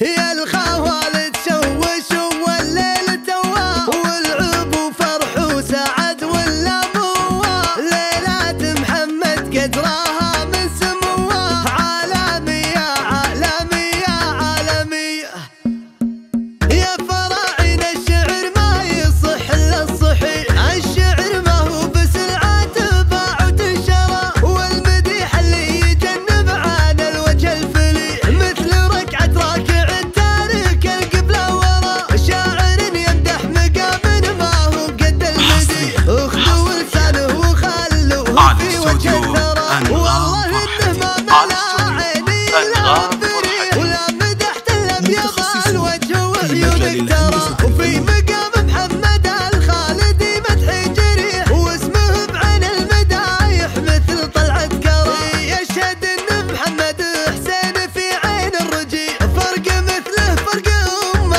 يا الخوالد شوش والليل تواه، والعب وفرح وسعد ولا مواه، ليلة محمد قدرها من سمواه، عالمية عالمية عالمية. يا فراعين الشعر ما يصح الا الصحيح، الشعر ما هو بسلعة تباع وتنشرى، والمديح اللي يجنب عن الوجه الفليح، مثل ركعة راكع التارك القبلة ورا، شاعر يمدح مقام ما هو قد المديح، اخذوا لسانه وخلوه في وجه الثرى، والله انه ما ملا عيني الا بريح، ولا مدحت الا بيض الوجه وعيونك ترى، وفي مقام محمد الخالدي مدح جريح، واسمه بعين المدايح مثل طلعة كرى، يشهد ان محمد حسين في عين الرجيع، فرق مثله فرق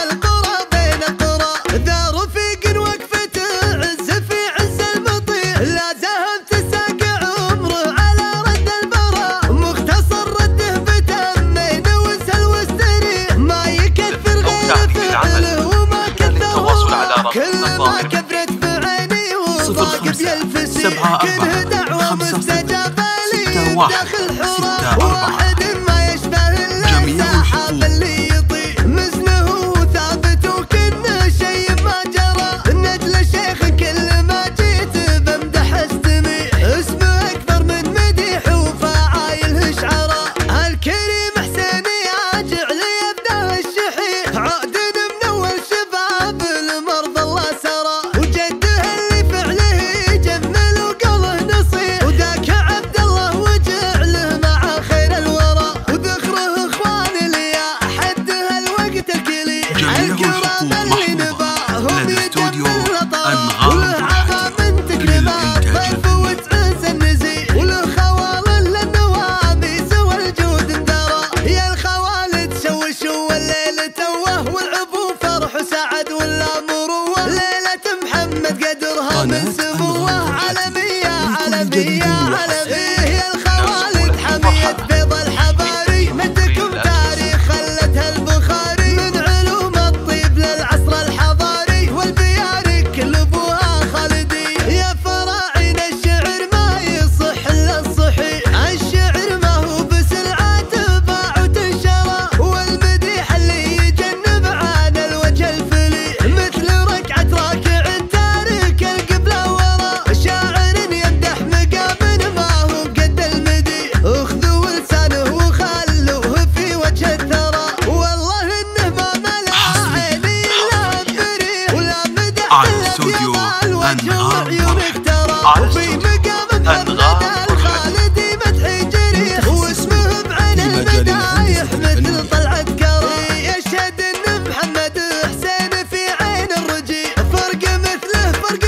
القرى بين القرى، ذا رفيق وقفته عز في عز المطيع، لا زهم تساق عمره على رد البراء، مختصر رده بتمين وسهل واستريح، ما يكثر غير فعله وما كثر، كل ما كثرت بعيني وضاق بيلفسي، كله دعوة مستجابة لي داخل حرى، واحد ما يشبه الا السحاب اللي يطيح، مزنه ثابت وكنه شيء ما جرى، نجل الشيخ كل ما جيت بمدح استميح، اسمه اكثر من مديح وفعايله شعرى، الكريم حسين ياجع لي يبدا الشحيح، عقد من اول شباب المرضى الله سرى، وجده اللي فعله يجمل وقوله نصيح، وذاك عبد الله وجعله مع خير الورى، وذخره اخوان اليا حدها الوقت الكليح، الكرام اللي نباهم يجمل لطاف، وله عظام من تكريمات ضيف وتعز النزيح، وله خوالل للنواميس والجود اندرى، يا الخوالد شوشوا والليل توه، والعب وفرح وسعد ولا مروه، ليلة محمد قدرها من سموه، عالمية عالمية عالمية. يا الخوالد حمية بيض الحباري، مدكم تاريخ خلتها البخاري، من علوم الطيب للعصر الحضاري، والبياري كل ابوها خالدي، يا فراعين الشعر ما يصح الا الصحيح، الشعر ما هو بسلعة تباع وتنشرى، والمديح اللي يجنب عن الوجه الفليح، مثل ركعة راكع التارك القبلة ورا، شاعر يمدح مقام ما هو قد المديح، اخذوا لسانه وخلوه في وجه الثرى، والله انه ما ملا عيني الا بريح، ولا مدح الا بيض الوجه وعيونك ترى، وفي مقام محمد الخالدي مدح جريح، واسمه بعين المدايح مثل طلعة كرى، يشهد ان محمد حسين في عين الرجيع، فرق مثله فرق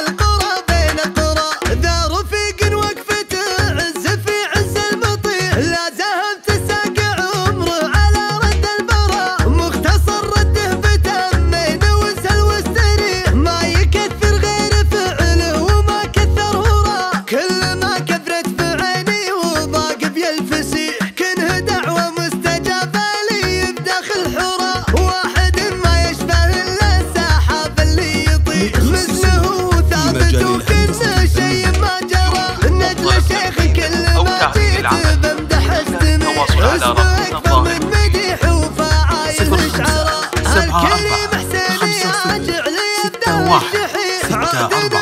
القرى بين القرى، ذا رفيق وقفته عز في عز المطيع، لا زهم تساق عمره على رد البراء، مختصر رده بتمين وسهل واستريح، ما يكثر غير فعله وما كثر هرى، كل ما كثرت بعيني وضاق بيلفسيح، كنه دعوة مستجابة لي بداخل حرى، واحد ما يشبه الا السحاب اللي يطيح، مزنه ثابت وكنه شيء ما جرى، نجل الشيخ كل ما جيت بمدح استميح، اسمه اكثر من مديح وفعايله شعرى، الكريم حسين ياجع لي يبدا الشحيح، عقد